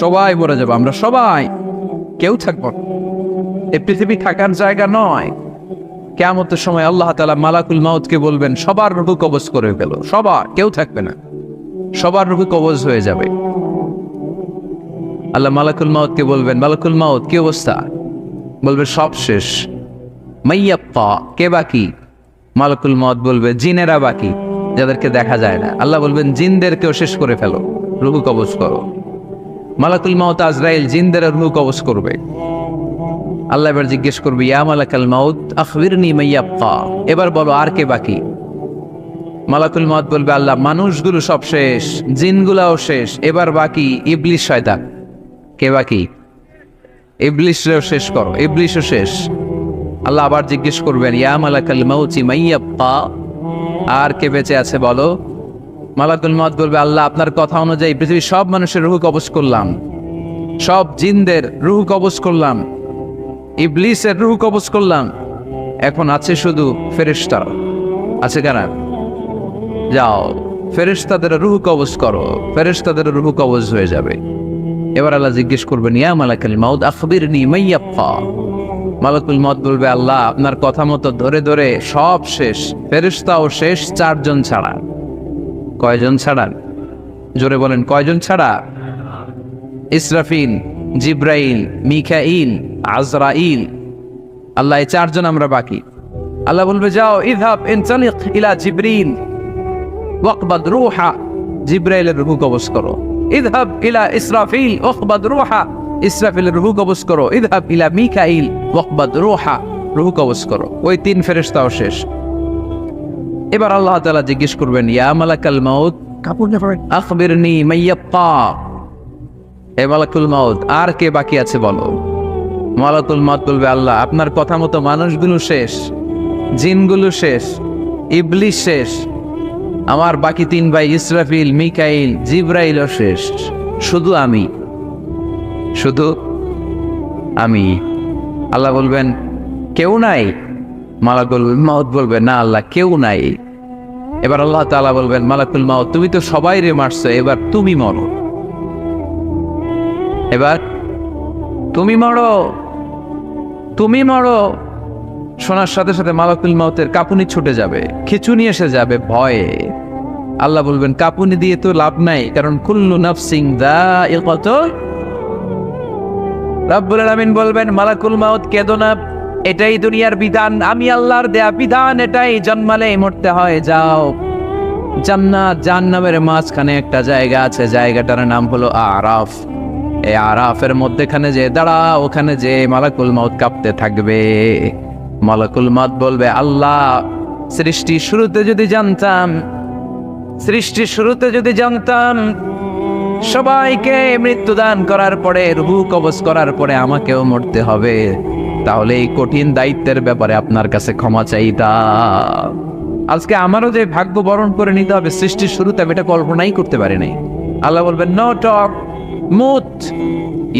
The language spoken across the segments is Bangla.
সবাই মরে যাবো, আমরা সবাই, কেউ থাকবো না। এই পৃথিবী থাকার জায়গা নয়। কিয়ামতের সময় আল্লাহ তাআলা মালাকুল মাউতকে বলবেন, সবার রূহ কবজ করে ফেলো, সবার, কেউ থাকবে না, সবার রূহ কবজ হয়ে যাবে। আল্লাহ মালাকুল মাউতকে বলবেন, মালাকুল মাউত কি অবস্থা? বলবে সব শেষ। মাইয়াপ্পা, কে বাকি? মালাকুল মাউত বলবে জিনেরা বাকি, যাদেরকে দেখা যায় না। আল্লাহ বলবেন জিনদেরকেও শেষ করে ফেলো, রূহ কবজ করো। মালাকুল মাউত আজরাইল জিনদের রূহ কবজ করবে। আল্লাহ এবার জিজ্ঞেস করবে, ইয়া মালাকাল মাউত আখবিরনি মাইয়াপ্পা, এবার বলো আর কে বাকি? মালাকুল মাউত বলবে, আল্লাহ মানুষগুলো সব শেষ, জিনগুলাও শেষ, এবার বাকি ইবলিস শয়তান। কে বাকি? ইবলিসও শেষ করো, ইবলিসও শেষ। আল্লাহ আবার জিজ্ঞেস করবেন, ইয়া মালাকাল মাউতি মাইয়াপ্পা, আর কে বেঁচে আছে বলো? মালাকুল মাউত বলবে, আল্লাহ আপনার কথা অনুযায়ী পৃথিবীর সব মানুষের রূহ কবজ করলাম, সব জিনদের রূহ কবজ করলাম, ইবলিসের রূহ কবজ করলাম, এখন আছে শুধু ফেরেশতারা। আছে কারা? যাও ফেরেশতাদের রূহ কবজ করো, ফেরেশতাদের রূহ কবজ হয়ে যাবে। এবার আল্লাহ জিজ্ঞেস করবেন, ইয়া মালাকাল মাউত আখবিরনি মাইয়াপ্পা। মালাকুল মাউত বলবে, আল্লাহ আপনার কথা মতো ধরে ধরে সব শেষ, ফেরেশতাও শেষ, 4 জন ছাড়া। কয়জন ছাড়া? জোরে বলেন, কয়জন ছাড়া? ইসরাফিল, জিব্রাইল, মিকাইল, আজরাইল। আল্লাহ এই 4 জন আমরা বাকি। আল্লাহ বলবে, যাও ইযহাব ইনতালিক ইলা জিবরিল ওয়াকবাদ রূহা, জিব্রাইলের রূহ কবজ করো। ইযহাব ইলা ইসরাফিল ওয়াকবাদ রূহা, ইসরাফিলের রূহ কবজ করো। ইযহাব ইলা মিকাইল ওয়াকবাদ রূহা, রূহ কবজ করো। ওই 3 ফেরেশতাও শেষ। এবার আল্লাহ তাআলা জিজ্ঞেস করবেন, ইয়া মালাকাল মাউত আখবিরনি মাইয়াপ্পা, হে মালাকুল মাউত আর কে বাকি আছে বলো? মালাকুল মাউত বলবে, আল্লাহ আপনার কথা মতো মানুষগুলো শেষ, জিনগুলো শেষ, ইবলিস শেষ, আমার বাকি 3 ভাই ইসরাফিল, মিকাইল, জিব্রাইলও শেষ, শুধু আমি, শুধু আমি। আল্লাহ বলবেন, কেউ নাই? মালাকুল মাউত বলবে, না আল্লাহ কেউ নাই। এবার আল্লাহ তাআলা বলবেন, মালাকুল মাউত তুমি তো সবাই রে মারছো, এবার তুমি মরো, এবার তুমি মরো, তুমি মরো। শোনার সাথে সাথে মালাকুল মাউতের কাঁপুনি ছুটে যাবে, খিঁচুনি এসে যাবে ভয়ে। আল্লাহ বলবেন, কাঁপুনি দিয়ে তো লাভ নাই, কারণ কুল্লু নাফসিন যায়িকাতুল। রব্বুল আলামিন বলবেন, মালাকুল মাউত কেঁদো না, এটাই দুনিয়ার বিধান, আমি আল্লাহর দেয়া বিধান, এটাই, জন্মালেই মরতে হয়। যাও, জান্নাত জাহান্নামের মাঝখানে একটা জায়গা আছে, জায়গাটার নাম হলো আরাফ। এই আরাফের মধ্যেখানে যে দাঁড়া, ওখানে যে মালাকুল মাউত কাঁপতে থাকবে। মালাকুল মাউত বলবে, আল্লাহ সৃষ্টির শুরুতে যদি জানতাম, সৃষ্টির শুরুতে যদি জানতাম সবাইকে মৃত্যুদান করার পরে, রূহ কবজ করার পরে আমাকেও মরতে হবে, তাহলে এই কঠিন দায়িত্বের ব্যাপারে আপনার কাছে ক্ষমা চাইতাম। আজকে আমারও যে ভাগ্য বরণ করে নিতে হবে সৃষ্টির শুরুতে, আমি এটা কল্পনাই করতে পারি নাই। আল্লাহ বলবেন, নো টক, মুত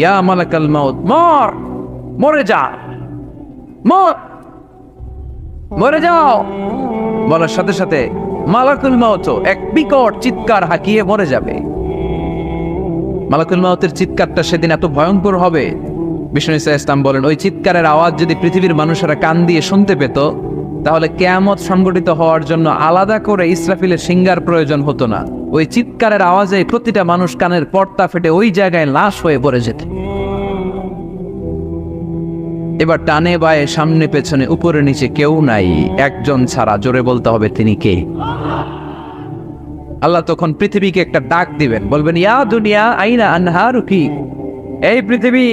ইয়া মালাকাল মাউত, মর, মরে যা, মর, মরে যাও। বলার সাথে সাথে মালাকুল মাউত এক বিকট চিৎকার হাঁকিয়ে মরে যাবে। মালাকুল মাউতের চিৎকারটা সেদিন এত ভয়ঙ্কর হবে, বিষ্ণু ইসলাম বলেন, ওই চিৎকারের আওয়াজ যদি পৃথিবীর মানুষেরা কান দিয়ে শুনতে পেত, তাহলে কিয়ামত সংগঠিত হওয়ার জন্য আলাদা করে ইসরাফিলের সিঙ্গার প্রয়োজন হতো না। ওই চিৎকারের আওয়াজে প্রতিটা মানুষ কানের পর্দা ফেটে ওই জায়গায় লাশ হয়ে পড়ে যেত। এবার টানে বায়ে, সামনে পেছনে, উপরে নিচে কেউ নাই, একজন ছাড়া। জোরে বলতে হবে, তিনি কে? আল্লাহ তখন পৃথিবীকে একটা ডাক দিবেন, বলবেন, ইয়া দুনিয়া আইনা আনহারুকি, এই পৃথিবী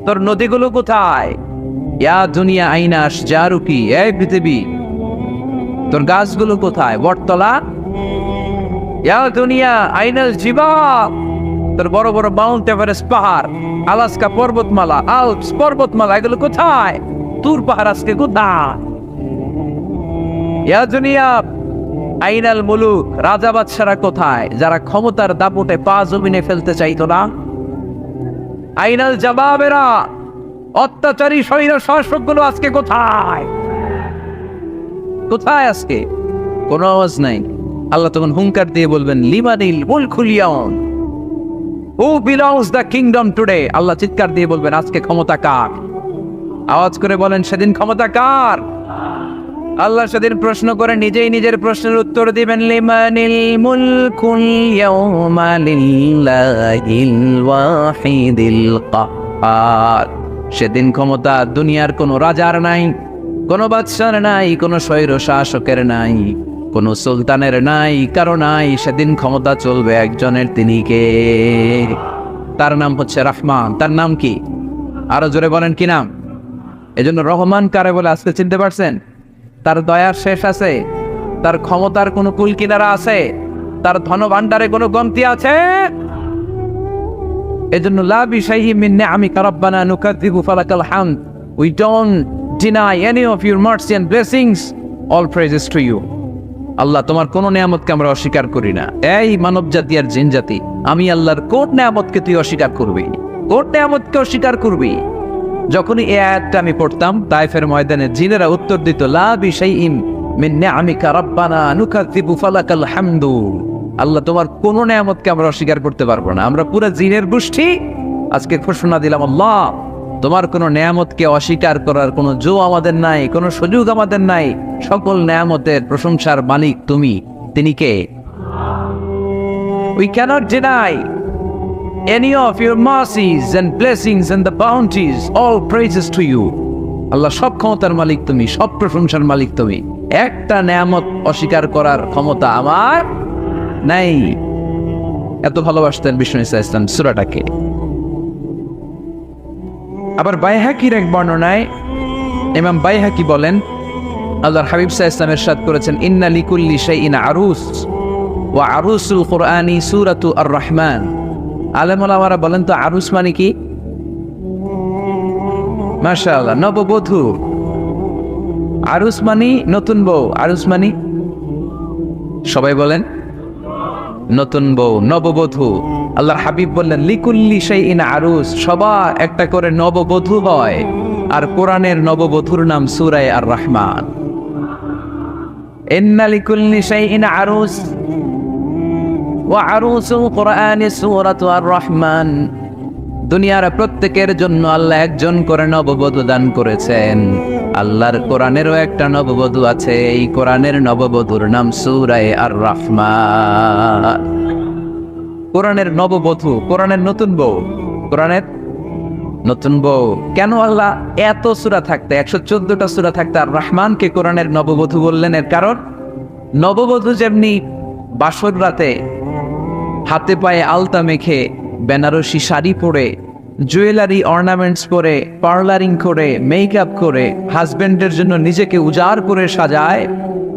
তোর নদীগুলো কোথায়? ইয়া দুনিয়া আইনা আশজারুকি, এই পৃথিবী তোর গাছগুলো কোথায়? বটতলা। ইয়া দুনিয়া আইনাল জিবাল, তোর বড় বড় মাউন্ট এভারেস্ট পাহাড়, আলাস্কা পর্বতমালা, আল্পস পর্বতমালা, এগুলো কোথায়? তুর পাহাড় আজকে কোথায়? ইয়া দুনিয়া আইনাল মুলুক, রাজা বাদশারা কোথায়, যারা ক্ষমতার দাপটে পা জমিনে ফেলতে চাইতো না? আইনাল জাবাবেরা, অত্যাচারী স্বৈর শাসকগুলো আজকে কোথায়? কোথায় আজকে? কোনো আওয়াজ নাই। আল্লাহ তখন হুঙ্কার দিয়ে বলবেন, লিমানিল মুলকুল ইয়াউম, who belongs the kingdom today? Allah চিৎকার দিয়ে বলবেন আজকে ক্ষমতা কার? আওয়াজ করে বলেন সেদিন ক্ষমতা কার? আল্লাহ সেদিন প্রশ্ন করে নিজেই নিজের প্রশ্নের উত্তর দিবেন, লিমানিল মুলকুল ইয়াউমা লিল্লাহিল ওয়াহিদিল কাহ্হার। সেদিন ক্ষমতা দুনিয়ার কোনো রাজার নাই, কোনো বাদশার নাই, কোনো স্বৈর শাসকের নাই, কোনো সুলতানের নাই, কারো নাই। সেদিন ক্ষমতা চলবে একজনের, তিনি কে? তার নাম হচ্ছে রহমান। তার নাম কি? আরো জোরে বলেন কি নাম? এজন্য রহমান কারে বলে আজকে চিনতে পারছেন? তার দয়ার শেষ আছে? তার ক্ষমতার কোনো কুল কিনারা আছে? তার ধন ভাণ্ডারে কোনো কমতি আছে? এজন্য লা বিশাইহি মিন নিআমিকা রাব্বানা নুকাযযিবু ফালাকাল হামদ। We don't deny any of your mercy and blessings. All praises to you. আল্লাহ তোমার কোন নিয়ামতকে আমরা অস্বীকার করি না। এই মানব জাতি আর জিন জাতি, আমি আল্লাহর কোন নিয়ামতকে তুই অস্বীকার করবি? কোন নিয়ামতকে অস্বীকার করবি? যখনই এই আয়াতটা আমি পড়তাম তায়েফের ময়দানে, জিনেরা উত্তর দিত লা বিশাইইন মিন নিআমিকা রাব্বানা নুকাযযিবু ফালাকাল হামদু। আল্লাহ তোমার কোন নিয়ামতকে আমরা অস্বীকার করতে পারবো না। আমরা পুরো জিনের গোষ্ঠী আজকে ঘোষণা দিলাম, আল্লাহ তোমার কোন নিয়ামতকে অস্বীকার করার কোনো জো আমাদের নাই, কোনো সুযোগ আমাদের নাই। সকল নিয়ামতের প্রশংসার মালিক তুমি। তিনি কে? We cannot deny any of your mercies and blessings and the bounties. All praises to you. আল্লাহ সব ক্ষমতার মালিক তুমি, সব প্রশংসার মালিক তুমি। একটা নিয়ামত অস্বীকার করার ক্ষমতা আমার নাই। এত ভালোবাসতেন বিষ্ণু ইসা ইসলাম সূরাটাকে। আবার বাইহাকির এক বর্ণনায় ইমাম বাইহাকি বলেন, আল্লাহর হাবিব সাল্লাল্লাহু আলাইহি ওয়াসাল্লাম ইরশাদ করেছেন, ইন্না লিকুল্লি শাইইন আরুস ওয়া আরুসুল কুরআনি সূরাতু আর-রহমান। আলেম ওলামারা বলেন তো আরুস মানে কি? মাশাআল্লাহ, নববধূ। আরুস মানে নতুন বউ। আরুস মানে সবাই বলেন নতুন বউ, নববধূ। আল্লাহর হাবিব বললেন লিকুল্লি শাইইন আরুস, সবার একটা করে নববধূ হয়। আর কোরআনের নববধূর নাম সূরা আর-রহমান। ইন্না লিকুল্লি শাইইন আরুস ওয়া আরুসুল কুরআনি সূরাতু আর-রহমান। দুনিয়ার প্রত্যেকের জন্য আল্লাহ একজন করে নববধূ দান করেছেন। আল্লাহর কোরআনেরও একটা নববধূ আছে। এই কোরআনের নববধূর নাম সূরা আর-রহমান। কোরআনের নববধূ, কোরআনের নতুন বউ, কোরআনের নতুন বউ। কেন আল্লাহ এত সূরা থাকতে, 114টা সূরা থাকতে আর রহমানকে কোরআনের নববধূ বললেন? এর কারণ, নববধূ যেমনি বাসর রাতে হাতে পায়ে আলতা মেখে, বেনারসি শাড়ি পরে, জুয়েলারি অর্নামেন্টস পরে, পার্লারিং করে, মেকআপ করে হাজবেন্ডের জন্য নিজেকে উজাড় করে সাজায়,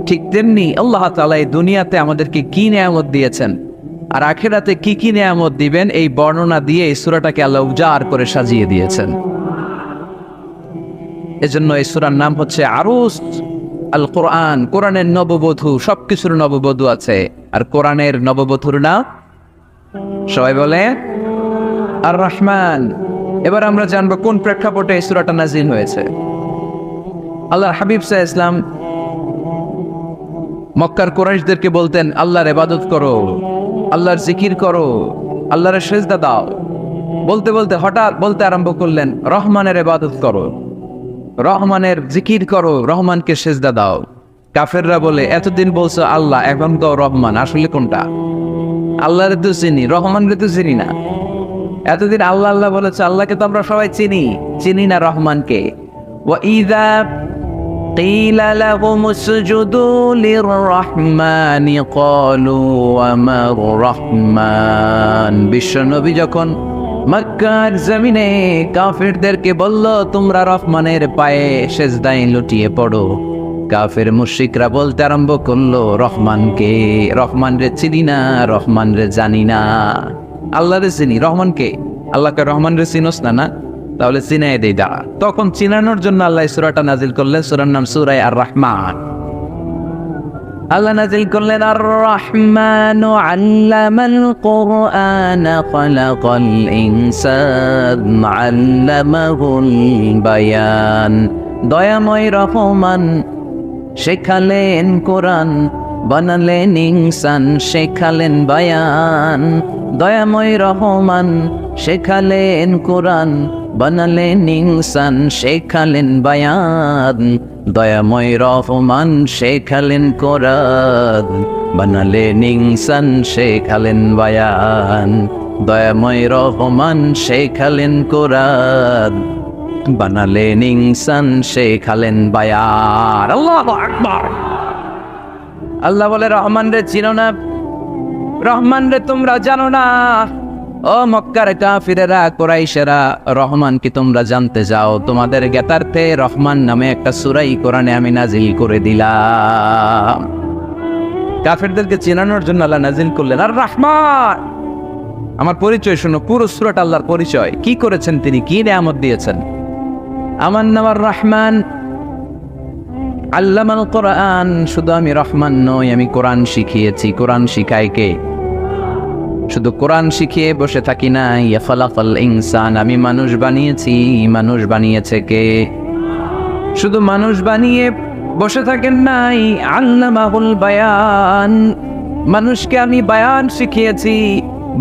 ঠিক তেমনি আল্লাহ তাআলা এই দুনিয়াতে আমাদেরকে কি নিয়ামত দিয়েছেন আর আখিরাতে কি কি নিয়ামত দিবেন, এই বর্ণনা দিয়ে এই সূরাটাকে আল্লাহ উজাড় করে সাজিয়ে দিয়েছেন। এজন্য এই সূরার নাম হচ্ছে আরুস আল কোরআন। কোরআনের নববধূ, সবকিছুর নববধূ আছে। আর কোরআনের নববধূর নাম সবাই বলে আর-রহমান। এবার আমরা জানবো কোন প্রেক্ষাপটে এই সূরাটা নাযিল হয়েছে। আল্লাহর হাবিব সাল্লাল্লাহু আলাইহি ওয়াসাল্লাম মক্কার কুরাইশদেরকে বলতেন, আল্লাহর ইবাদত করো, আল্লাহর জিকির করো, আল্লাহর সেজদা দাও। বলতে বলতে হঠাৎ বলতে আরম্ভ করলেন, রহমানের ইবাদত করো, রহমানের জিকির করো, রহমানকে সেজদা দাও। কাফেররা বলে, এতদিন বলছো আল্লাহ, এখন তো রহমান, আসলে কোনটা? আল্লাহরে তো চিনি, রহমানকে তো চিনি না। এতদিন আল্লাহ আল্লাহ বলেছে, আল্লাহকে তো আমরা সবাই চিনি, চিনি না রহমানকে। ওয়া ইযা قيل لهم اسجدوا للرحمن قالوا وما الرحمن। বিশ্বনবী যখন মক্কার জমিনে কাফেরদেরকে বলল, তোমরা রহমানের পায়ে সেজদায় লুটিয়ে পড়ো, কাফের মুশরিকরা বলতে আরম্ভ করলো, রহমানকে, রহমান রে চিনি না, রহমান রে জানি না। আল্লাহ রে চিনি, রহমানকে, আল্লাহকে রহমান রে চিনোস না? না, তাহলে চিনাই দেই দাঁড়া। তখন চিনানোর জন্য আল্লাহ সূরাটা নাজিল করলেন। সূরার নাম সূরা আর-রহমান। আল্লাহ নাজিল করলেন, আর-রহমানু আল্লামাল কুরআন খালাকাল ইনসান আল্লামাহুল বায়ান। দয়াময় রহমান শেখালেন কোরআন, বানালেন ইনসান শেখালেন বায়ান, দয়াময় রহমান শেখালেন কোরআন, বানালেন ইনসান শেখালেন বায়ান, দয়াময় রহমান শেখালেন কোরআন, বানালেন ইনসান শেখালেন বায়ান, দয়াময় রহমান শেখালেন কোরআন, বানালেন ইনসান শেখালেন বায়ান। আল্লাহু আকবার। আল্লাহ বলে রহমান রে চিনো না, রহমান রে তোমরা জানো না। ও মক্কার কাফিরেরা কুরাইশেরা, রহমান কি তোমরা জানতে চাও? তোমাদের জ্ঞাতার্থে রহমান নামে একটা সূরাই কোরআনে আমি নাজিল করে দিলাম। কাফিরদেরকে চেনানোর জন্য আল্লাহ নাজিল করলেন আর রহমান। আমার পরিচয় শোনো, পুরো সূরাটা আল্লাহর পরিচয়, কি করেছেন তিনি, কি নিয়ামত দিয়েছেন। আমার নাম আর রহমান, আল্লামাল কোরআন। শুধু আমি রহমান নই, আমি কোরআন শিখিয়েছি। কোরআন শিখায় কে? শুধু কোরআন শিখিয়ে বসে থাকি না। ইয়াফালাকাল ইনসান, আমি মানুষ বানিয়েছি। মানুষ বানিয়েছে কে? শুধু মানুষ বানিয়ে বসে থাকেন নাই, আল্লামাহুল বায়ান, মানুষকে আমি বায়ান শিখিয়েছি,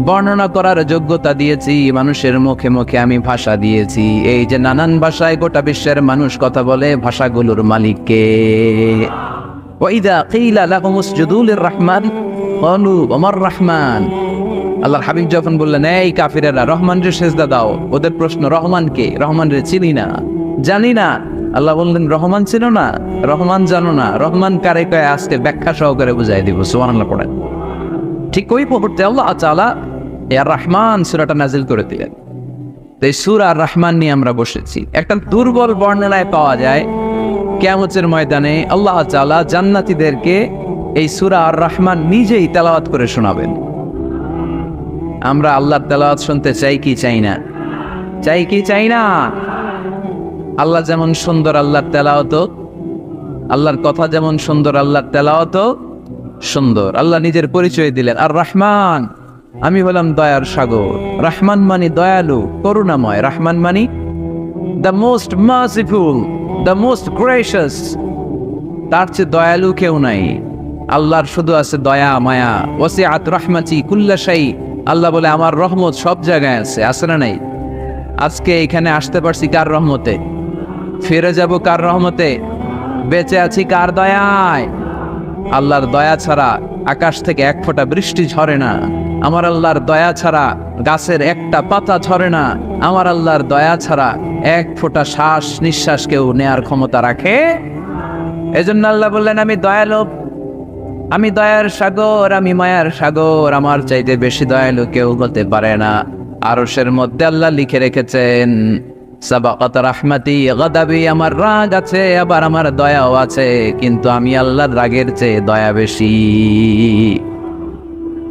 বর্ণনা করার যোগ্যতা দিয়েছি। মানুষের মুখে মুখে আমি ভাষা দিয়েছি। এই যে নানান ভাষায় গোটা বিশ্বের মানুষ কথা বলে, ভাষাগুলোর মালিক কে? ওয়াইদা কিলা লাহুম উসজুদু লিররহমান ক্বালু ওমার রহমান। আল্লাহর হাবিব যখন বললেন এই কাফিরেরা রহমানরে সেজদা দাও, ওদের প্রশ্ন রহমান কে? রহমান রে চিনি না, জানি না। আল্লাহ বললেন রহমান চিনো না, রহমান জানো না, রহমান কারে কয় আজকে ব্যাখ্যা সহকারে বুঝাই দিব। সুবহানাল্লাহ পড়েন। ঠিক ওই মুহূর্তে আল্লাহ তাআলা আর রহমান সূরাটা নাজিল করে দিলেন। তো এই সূরা আর রহমান নিয়ে আমরা বসেছি। একটা দুর্বল বর্ণনায় পাওয়া যায় কিয়ামতের ময়দানে আল্লাহ তাআলা জান্নাতীদেরকে এই সূরা আর রহমান নিজেই তেলাওয়াত করে শোনাবেন। আমরা আল্লাহর তেলাওয়াত শুনতে চাই কি চাই না? চাই কি চাই না? আল্লাহ যেমন সুন্দর, আল্লাহর তেলাওয়াত, আল্লাহর কথা যেমন সুন্দর, আল্লাহর তেলাওয়াত সুন্দর। আল্লাহ নিজের পরিচয় দিলেন আর রহমান, আমি হলাম দয়ার সাগর। রহমান মানে দয়ালু, করুণাময়। রহমান মানে the most merciful, the most gracious. তার চেয়ে দয়ালু কেউ নাই। আল্লাহর শুধু আছে দয়া মায়া। ওয়াসিআত রাহমাতি কুল্লা শাই। আল্লাহ বলে আমার রহমত সব জায়গায় আছে। আছে না নাই? আজকে এখানে আসতে পারছি কার রহমতে? ফিরে যাব কার রহমতে? বেঁচে আছি কার দয়ায়? আল্লাহর দয়া ছাড়া আকাশ থেকে এক ফোঁটা বৃষ্টি ঝরে না। আমার আল্লাহর দয়া ছাড়া গাছের একটা পাতা ঝরে না। আমার আল্লাহর দয়া ছাড়া এক ফোঁটা শ্বাস নিঃশ্বাস কেউ নেয়ার ক্ষমতা রাখে? এজন্য আল্লাহ বললেন আমি দয়ালু, আমি দয়ার সাগর, আমি মায়ার সাগর। আমার চাইতে বেশি দয়ালু কেউ হতে পারে না। আরশের মধ্যে আল্লাহ লিখে রেখেছেন সাবাকাত রাহমাতি গাদাবি, আমার রাগ আছে আবার আমার দয়াও আছে, কিন্তু আমি আল্লাহর রাগের চেয়ে দয়া বেশি।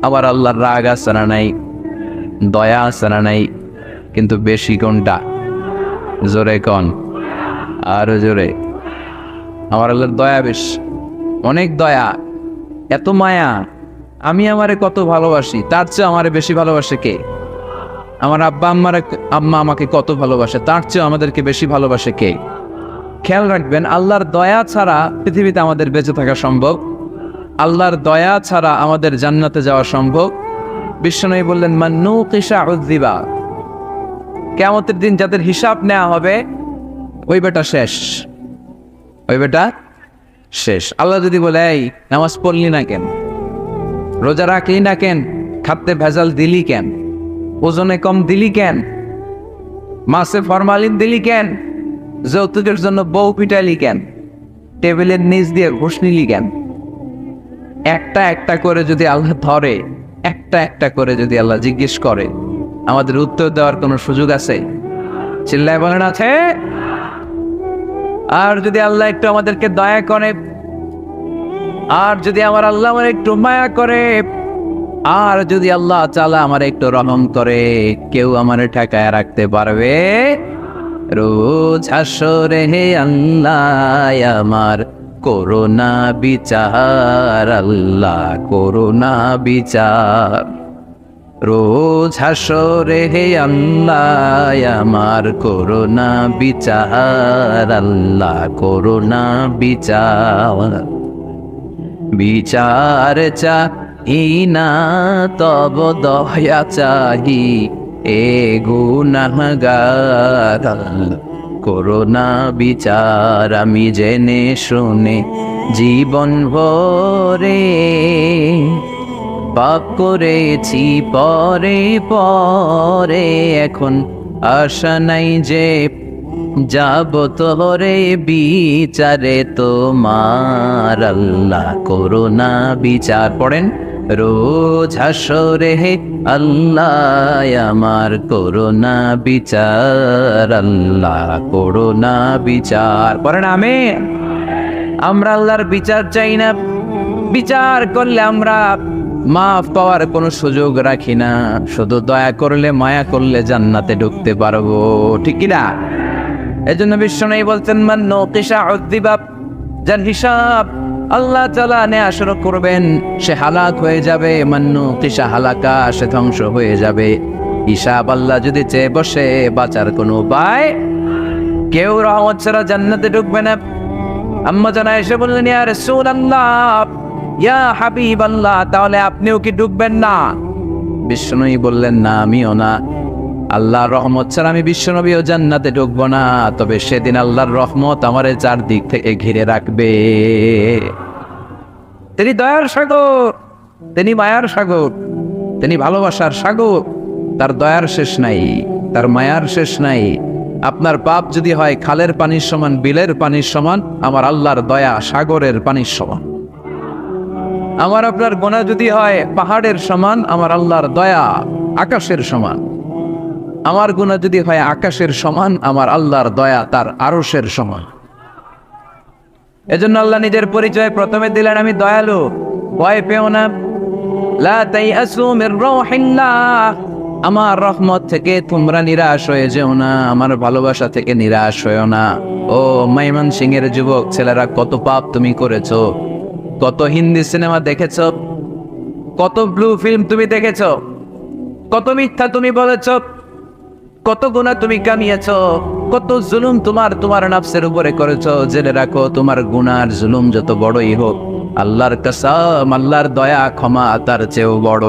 আবার আল্লাহর রাগ আছে না নাই? দয়া আছে না নাই? কিন্তু বেশি কোনটা? জোরে কোন? আরো জোরে। আমার আল্লাহর দয়া বেশি, অনেক দয়া, এত মায়া। আমি আমারে কত ভালোবাসি, তার চেয়ে আমারে বেশি ভালোবাসে কে? আমার আম্মা আমাকে কত ভালোবাসে, তার চেয়ে আমাদেরকে বেশি ভালোবাসে কে? খেয়াল রাখবেন, আল্লাহর দয়া ছাড়া পৃথিবীতে আমাদের বেঁচে থাকা সম্ভব। আল্লাহর দয়া ছাড়া আমাদের জান্নাতে যাওয়া সম্ভব। বিশ্বনবী বললেন মান নুকিশা উযযিবা, কিয়ামতের দিন যাদের হিসাব নেওয়া হবে ওই বেটা শেষ, ওই বেটা শেষ। আল্লাহ যদি বলে এই নামাজ পড়লি না কেন, রোজা রাখলি না কেন, খাদ্যে ভেজাল দিলি কেন, ওজনে কম দিলি কেন, মাছে ফরমালিন দিলি কেন, যৌতুকের জন্য বউ পিটাইলি কেন, টেবিলের নিচ দিয়ে ঘুষ নিলি কেন, একটা একটা করে যদি আল্লাহ ধরে, একটা একটা করে যদি আল্লাহ জিজ্ঞেস করে, আমাদের উত্তর দেওয়ার কোনো সুযোগ আছে? চিল্লায় বলেন আছে? আর যদি আল্লাহ একটু আমাদেরকে দয়া করে, আর যদি আমার আল্লাহ আমার একটু মায়া করে, আর যদি আল্লাহ তাআলা আমার একটু রহম করে, কেউ আমার ঠেকায় রাখতে পারবে? রোজ হাসরে হে আল্লাহ আমার করোনা বিচার, আল্লাহ করোনা বিচার। রোজ হাসরে হে আল্লাহ আমার করোনা বিচার, আল্লাহ করোনা বিচার। বিচার চাহি না তব দয়া চাহি এ গুনাহগার। করোনা বিচার আমি জেনে শুনে জীবন ভরে পাপ করেছি পরে পরে, এখন আশা নাই যে যাব তোরে বিচারে তোমার। আল্লাহ করোনা বিচার পড়েন রোজ হাসরে হে আল্লাহ আমার করোনা বিচার। আল্লাহ করোনা বিচার পড়েন আমিন। আমরা আল্লাহর বিচার চাই না, বিচার করলে আমরা মাফ পাওয়ার কোনো সুযোগ রাখি না, শুধু দয়া করলে মায়া করলে জান্নাতে ঢুকতে পারবো, ঠিক কিনা? এজন্য বিশ্বনবী বলতেন মান নুকিশা উযিবা, যার হিসাব আল্লাহ তাআলা নেয়া শুরু করবেন সে হালাক হয়ে যাবে। মান নুকিশা হালাকা, সে ধ্বংস হয়ে যাবে। হিসাব আল্লাহ যদি চেয়ে বসে বাঁচার কোনো উপায়, কেউ রহমত ছাড়া জান্নাতে ঢুকবে না। আম্মা জানা এসে বললেন ইয়া রাসূলুল্লাহ, ইয়া হাবিবাল্লাহ, তাহলে আপনিও কি ঢুকবেন না? বিশ্বনবী বললেন না, আমিও না। আল্লাহর রহমত ছাড়া আমি বিশ্বনবীও জান্নাতে ঢুকবো না, তবে সেদিন আল্লাহর রহমত আমারে চারদিক থেকে ঘিরে রাখবে। তিনি দয়ার সাগর, তিনি মায়ার সাগর, তিনি ভালোবাসার সাগর। তার দয়ার শেষ নাই, তার মায়ার শেষ নাই। আপনার পাপ যদি হয় খালের পানির সমান, বিলের পানির সমান, আমার আল্লাহর দয়া সাগরের পানির সমান। আমার আপনার গুনাহ যদি হয় পাহাড়ের সমান, আমার আল্লাহর দয়া আকাশের সমান। আমার গুনাহ যদি হয় আকাশের সমান, আমার আল্লাহর দয়া তার আরশের সমান। এজন্য আল্লাহ নিজের পরিচয় প্রথমে দিলেন আমি দয়ালু, ভয় পেও না। লা তাইয়াসু মির রাহিল্লাহ, আমার রহমত থেকে তোমরা নিরাশ হয়ে যেও না, আমার ভালোবাসা থেকে নিরাশ হয়েও না। ও ময়মনসিংহের যুবক ছেলেরা, কত পাপ তুমি করেছো, কত হিন্দি সিনেমা দেখেছো, কত ব্লু ফিল্ম তুমি দেখেছো, কত মিথ্যা তুমি বলেছো, কত গুনাহ তুমি কামিয়েছো, কত জুলুম তোমার নাফসের উপরে করেছো। জেনে রাখো তোমার গুনার জুলুম যত বড়ই হোক, আল্লাহর কসম আল্লাহর দয়া ক্ষমা তার চেয়েও বড়।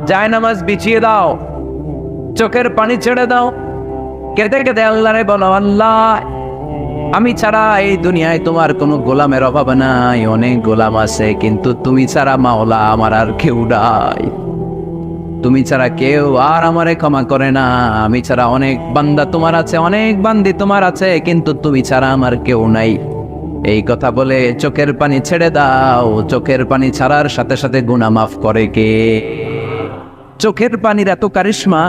জায়নামাজ বিছিয়ে দাও, চোখের পানি ছেড়ে দাও, কেঁদে কেঁদে আল্লাহরে বলো আল্লাহ আমি ছাড়া এই দুনিয়ায় তোমার কোনো গোলামের অভাব নাই। অনেক গোলাম আছে, কিন্তু তুমি ছাড়া মাওলা আমার আর কেউ নাই। তুমি ছাড়া কেউ আর আমারে ক্ষমা করে না। আমি ছাড়া অনেক বান্দা তোমার আছে, অনেক বান্দি তোমার আছে, কিন্তু তুমি ছাড়া আমার কেউ নাই। এই কথা বলে চোখের পানি ছেড়ে দাও। চোখের পানি ছাড়ার সাথে সাথে গুনাহ মাফ করে কে? চোখের পানির এত কারিশমা,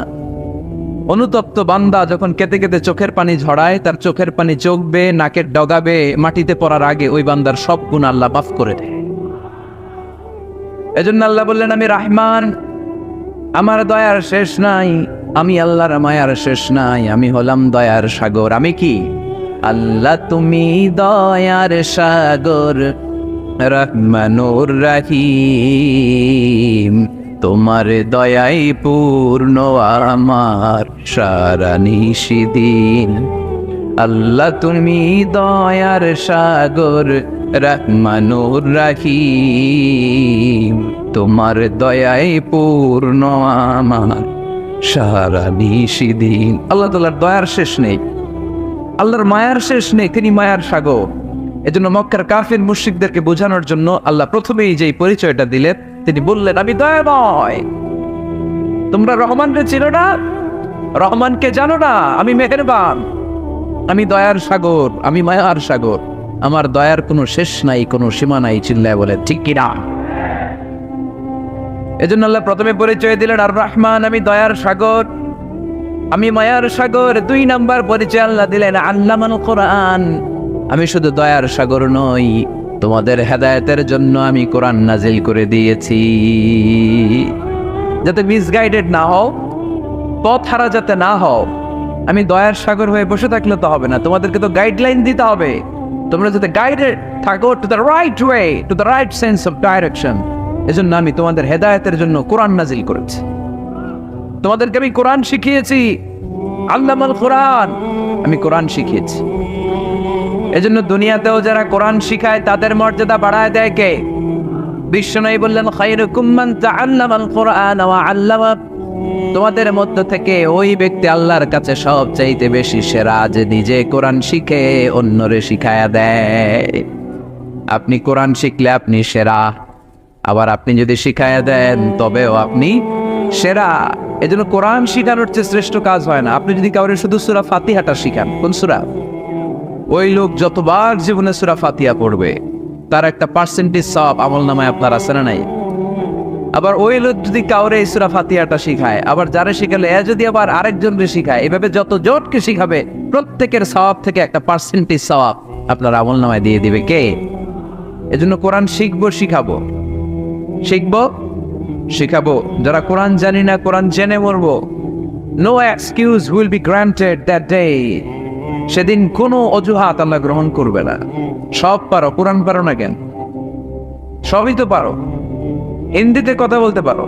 অনুতপ্ত বান্দা যখন কেঁদে কেঁদে চোখের পানি ঝরায়, তার চোখের পানি চোখ বেয়ে নাকের ডগাবে মাটিতে পড়ার আগে ওই বান্দার সব গুনাহ আল্লাহ মাফ করে দেয়। এজন্য আল্লাহ বললেন আমি রহমান, আমার দয়ার শেষ নাই। আমি আল্লাহর মায়ার শেষ নাই। আমি হলাম দয়ার সাগর। আমি কি? আল্লাহ তুমি দয়ার সাগর, রহমানুর রহিম, তোমার দয়াই পূর্ণ আমার সারা নিশিদিন। আল্লাহ তুমি দয়ার সাগর, রহমানুর রহিম, তোমার দয়াই পূর্ণ আমার সারা নিশিদিন। আল্লাহ তাআলার দয়ার শেষ নেই, আল্লাহর মায়ার শেষ নেই, তিনি মায়ার সাগর। এজন্য মক্কার কাফির মুশরিকদেরকে বোঝানোর জন্য আল্লাহ প্রথমেই যেই পরিচয়টা দিলেন, তিনি বললেন আমি দয়াময়। তোমরা রহমানকে চিনো না? রহমানকে জানো না? আমি মেহেরবান, আমি দয়ার সাগর, আমি মায়ার সাগর। আমার দয়ার কোনো শেষ নাই, কোনো সীমা নাই। চিল্লায় বলে ঠিক কিনা? এজন্য আল্লাহ প্রথমে পরিচয় দিলেন আর রহমান, আমি দয়ার সাগর, আমি মায়ার সাগর। 2 নাম্বার পরিচয় আল্লাহ দিলেন আল্লামাল কোরআন, আমি শুধু দয়ার সাগর নই, তোমাদের হেদায়েতের জন্য আমি কোরআন নাজিল করে দিয়েছি, যাতে মিসগাইডেড না হও, পথ হারা যাতে না হও। আমি দয়ার সাগর হয়ে বসে থাকলে তো হবে না, তোমাদেরকে তো গাইডলাইন দিতে হবে। তোমরা যাতে গাইডেড থাকো to the right way, to the right sense of direction. এজন্য আমি তোমাদের হেদায়েতের জন্য কোরআন নাজিল করেছি, তোমাদেরকে আমি কোরআন শিখিয়েছি। আল্লামাল কোরআন, আমি কোরআন শিখিয়েছি। এজন্য দুনিয়াতেও যারা কোরআন শিখায় তাদের মর্যাদা বাড়ায় দেয় কে? বিশ্বনবী বললেন, খায়রুকুম মান তাআল্লামাল কুরআন ওয়া আল্লামা। তোমাদের মধ্য থেকে ওই ব্যক্তি আল্লাহর কাছে সবচাইতে বেশি সেরা, যে নিজে কোরআন শিখে অন্যরে শিখায়া দেয়। আপনি কোরআন শিখলে আপনি সেরা, আবার আপনি যদি শিখায়া দেন তবেও আপনি সেরা। এজন্য কোরআন শিখানোর চেয়ে শ্রেষ্ঠ কাজ হয় না। আপনি যদি কাউরে শুধু সূরা ফাতিহাটা শিখান, কোন সূরা, ওই লোক যতবার জীবনে সূরা ফাতিহা পড়বে তার একটা পার্সেন্টেজ সওয়াব আমলনামায় আপনার আছে না নাই? আবার ওই লোক যদি কাউরে এই সূরা ফাতিহাটা শিখায়, আবার যারা শিখালে এ যদি আবার আরেকজনকে শিখায়, এভাবে যত জনকে শিখাবে প্রত্যেকের সওয়াব থেকে একটা পার্সেন্টেজ সওয়াব আপনার আমলনামায় দিয়ে দিবে কে? এজন্য কোরআন শিখবো, শিখাবো, শিখবো, শিখাবো। যারা কোরআন জানি না, কোরআন জেনে মরবো। No excuse will be granted that day. সেদিন কোনো অজুহাত আল্লাহ গ্রহণ করবে না। সব পারো, কোরআন পারো না কেন? সবই তো পারো। হিন্দিতে কথা বলতে পারো,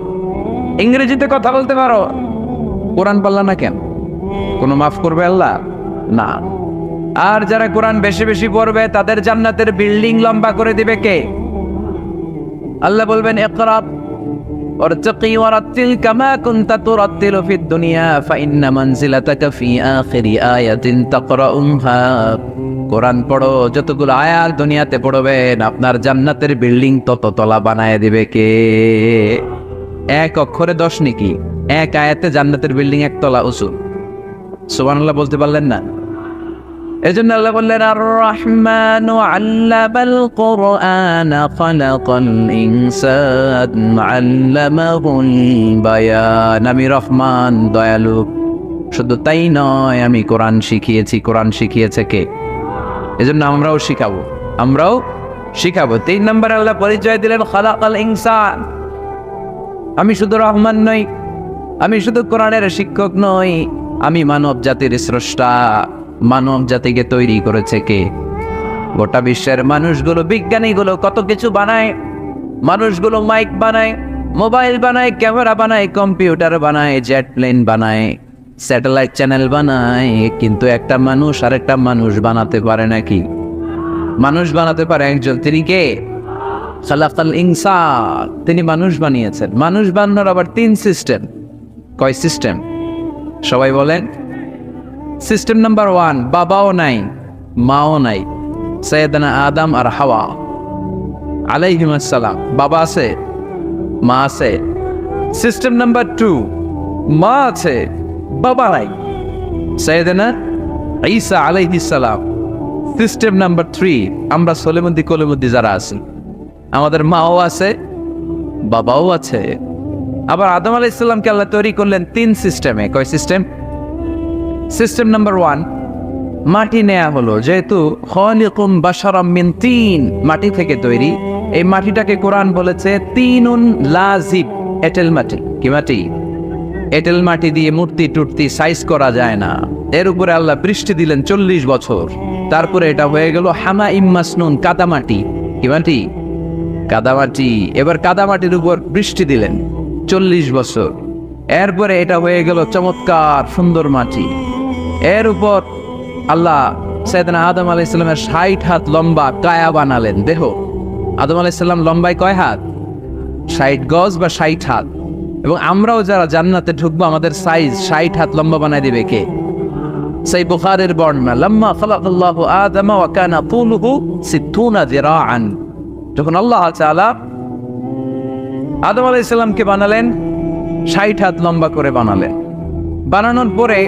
ইংরেজিতে কথা বলতে পারো, কোরআন পারলা না কেন? কোনো মাফ করবে আল্লাহ? না। আর যারা কোরআন বেশি বেশি পড়বে তাদের জান্নাতের বিল্ডিং লম্বা করে দিবে কে? আল্লাহ বলবেন, ইকরা ওয়ারতাকি ওয়ারাতিল কামা কুনতা তুরাতিলু ফিদ দুনিয়া ফাইন্না মানজিলাতাকা ফি আখিরি আয়াতিন তাকরাউহা। কোরআন পড়ো, যতগুলো আয়াত দুনিয়াতে পড়বেন আপনার জান্নাতের বিল্ডিং তত তলা বানায় দিবে কে? এক অক্ষরে 10 নেকি, এক আয়াতে জান্নাতের বিল্ডিং একতলা উঁচু। সুবহানাল্লাহ বলতে পারলেন না? এজন্য আল্লাহ বললেন, আর রহমানু আল্লামাল কুরআন খালাকাল ইনসান আল্লামাহুল বায়ান। আমি রহমান, দয়ালু। শুধু তাই নয়, আমি কোরআন শিখিয়েছি। কোরআন শিখিয়েছে কে? এজন্য আমরাও শিখাবো, আমরাও শিখাবো। 3 নম্বরে আল্লাহ পরিচয় দিলেন, খালাকাল ইনসান। আমি শুধু রহমান নই, আমি শুধু কোরআনের শিক্ষক নই, আমি মানব জাতির স্রষ্টা। মানব জাতিকে তৈরি করেছে কে? গোটা বিশ্বের মানুষগুলো, বিজ্ঞানীগুলো কত কিছু বানায়। মানুষগুলো মাইক বানায়, মোবাইল বানায়, ক্যামেরা বানায়, কম্পিউটার বানায়, জেট প্লেন বানায়, স্যাটেলাইট চ্যানেল বানায়, কিন্তু একটা মানুষ আর একটা মানুষ বানাতে পারে নাকি? মানুষ বানাতে পারে একজন, তিনি কে? খালাকাল ইনসান। তিনি মানুষ বানিয়েছেন। মানুষ বানানোর আবার 3 সিস্টেম। কয় সিস্টেম? সবাই বলেন। সিস্টেম নাম্বার 1, বাবাও নাই, মাও নাই। সাইয়েদনা আদম আর হাওয়া আলাইহিmus সালাম। বাবা আছে, মা আছে। সিস্টেম নাম্বার 2, মা আছে, বাবা নাই। সাইয়েদনা ঈসা আলাইহিস সালাম। সিস্টেম নাম্বার 3, আমরা সলেমুদ্দি কলিমুদ্দি যারা আছি, আমাদের মাও আছে, বাবাও আছে। আবার আদম আলাইহিস সালামকে আল্লাহ তৈরি করলেন 3 সিস্টেমে। কয় সিস্টেম? সিস্টেম নাম্বার 1, মাটি নেয়া হলো। যেহেতু খালিকুম বাশারাম মিন তিন, মাটি থেকে তৈরি। এই মাটিটাকে কোরআন বলেছে তিনুন লাজিব, এঁটেল মাটি। কি মাটি? এঁটেল মাটি দিয়ে মূর্তি টুর্তি সাইজ করা যায় না। এর উপরে আল্লাহ বৃষ্টি দিলেন 40 বছর। তারপরে এটা হয়ে গেল হামাইম মাসনুন, কাদামাটি। কি মাটি? কাদামাটি। এবার কাদামাটির উপর বৃষ্টি দিলেন 40 বছর। এরপরে এটা হয়ে গেল চমৎকার সুন্দর মাটি। এর উপর আল্লাহ সাইয়েদনা আদম আলাইহিস সালামের 60 হাত লম্বা কায়া বানালেন, দেহ। আদম আলাইহিস সালাম লম্বায় কয় হাত? 60 গজ বা 60 হাত। এবং আমরাও যারা জান্নাতে ঢুকবো আমাদের সাইজ 60 হাত লম্বা বানায় দিবে কে? সেই বুখারীর বর্ণনা, লাম্মা খালাকাল্লাহু আদম ওয়া কানা তুলুহু 60 যিরাআন। যখন আল্লাহ তাআলা আদম আলাইহিস সালামকে বানালেন 60 হাত লম্বা করে বানালেন। বানানোর পরে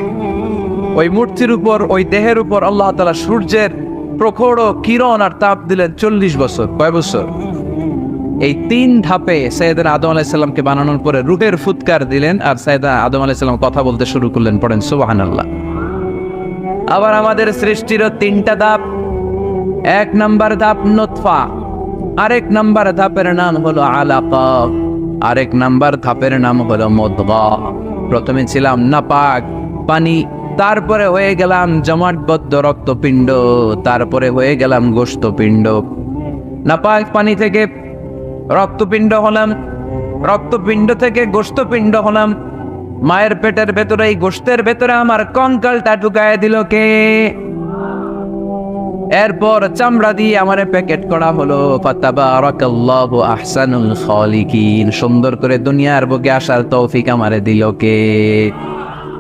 ওই মূর্তির উপর, ওই দেহের উপর আল্লাহ তাআলা সূর্যের প্রখর কিরণ আর তাপ দিলেন 40 বছর। কয় বছর? এই 3 ধাপে সাইয়েদনা আদম আলাইহিস সালামকে বানানোর পরে রূহের ফুৎকার দিলেন, আর সাইয়েদনা আদম আলাইহিস সালাম কথা বলতে শুরু করলেন। পড়েন সুবহানাল্লাহ। আবার আমাদের সৃষ্টিরও 3টা ধাপ। 1 নাম্বার ধাপ নুতফা, আরেক নাম্বার ধাপের নাম হলো আলাকা, আরেক নাম্বার ধাপের নাম হলো মুদগা। প্রথমে ছিলাম নাপাক পানি, তারপরে হয়ে গেলাম জমাটবদ্ধ রক্তপিণ্ড, তারপরে হয়ে গেলাম গোশতপিণ্ড। নাপাক পানি থেকে রক্তপিণ্ড হলাম, রক্তপিণ্ড থেকে গোশতপিণ্ড হলাম। মায়ের পেটের ভেতরে, এই গোশতের ভেতরে আমার কঙ্কালটা ঢুকায় দিল কে? এরপর চামড়া দিয়ে আমারে প্যাকেট করা হলো। ফাতাবারাকাল্লাহু আহসানুল খালিকিন, সুন্দর করে দুনিয়ার বুকে আসার তৌফিক আমারে দিল কে?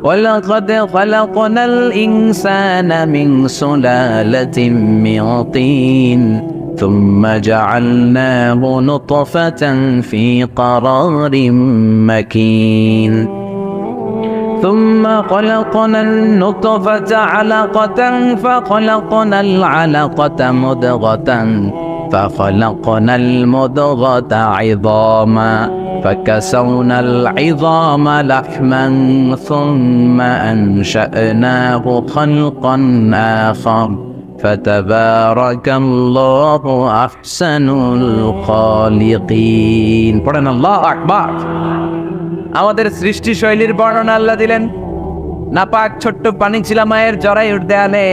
ওয়ালাকাদ খালাকনাল ইনসানা মিন সুলালাতিন মিন তিন থুম্মা জাআলনাহু নুতফাতান ফি ক্বারারিম মাকিন ثم خلقنا النطفة علقة فخلقنا العلقة مضغة فخلقنا المضغة عظاما فكسونا العظام لحما ثم أنشأناه خلقا آخر فتبارك الله أحسن الخالقين. পড়েন আল্লাহু আকবার। আমাদের সৃষ্টি শৈলীর বর্ণনা আল্লাহ দিলেন। নাপাক ছোট্ট পানি ছিল মায়ের জরায়ুর দেয়ালে,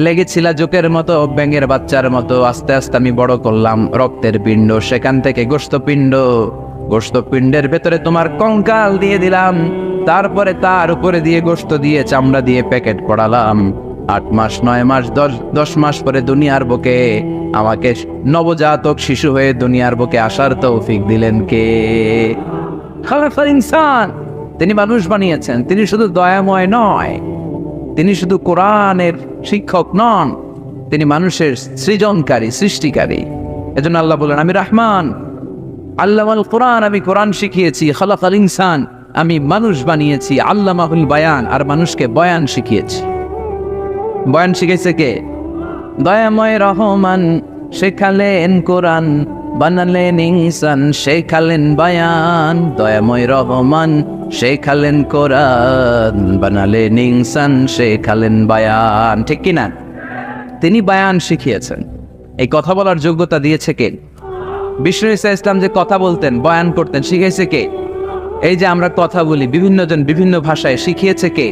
লেগেছিল জোকের মতো, ব্যাঙের বাচ্চার মতো। আস্তে আস্তে আমি বড় করলাম রক্তের পিণ্ড, সেখান থেকে গোশতপিণ্ড, গোশতপিণ্ডের ভেতরে তোমার কঙ্কাল দিয়ে দিলাম, তারপরে তার উপরে দিয়ে গোশত দিয়ে চামড়া দিয়ে প্যাকেট পড়ালাম। 8 মাস 9 মাস 10 মাস পরে দুনিয়ার বুকে আমাকে নবজাতক শিশু হয়ে দুনিয়ার বুকে আসার তৌফিক দিলেন কে? খালাকাল ইনসান, তিনি মানুষ বানিয়েছেন। তিনি শুধু দয়াময় নয়, তিনি শুধু কোরআনের শিক্ষক নন, তিনি মানুষের সৃজনকারী, সৃষ্টিকারী। এজন্য আল্লাহ বলেন, আমি রহমান, আল্লামাল কোরআন, আমি কোরআন শিখিয়েছি। খালাকাল ইনসান, আমি মানুষ বানিয়েছি। আল্লামাহুল বায়ান, আর মানুষকে বয়ান শিখিয়েছি। বয়ান শিখাইছে কে? দয়াময় রহমান শেখালেন কোরআন, বানালেন ইনসান, শেখালেন বায়ান। দয়াময় রহমান শেখালেন কোরআন, বানালেন ইনসান, শেখালেন বায়ান। ঠিক কিনা? তিনি বায়ান শিখিয়েছেন। এই কথা বলার যোগ্যতা দিয়েছে কে? বিষ্ণু ঈসা ইসলাম যে কথা বলতেন, বয়ান করতেন, শিখাইছে কে? এই যে আমরা কথা বলি, বিভিন্ন জন বিভিন্ন ভাষায়, শিখিয়েছে কে?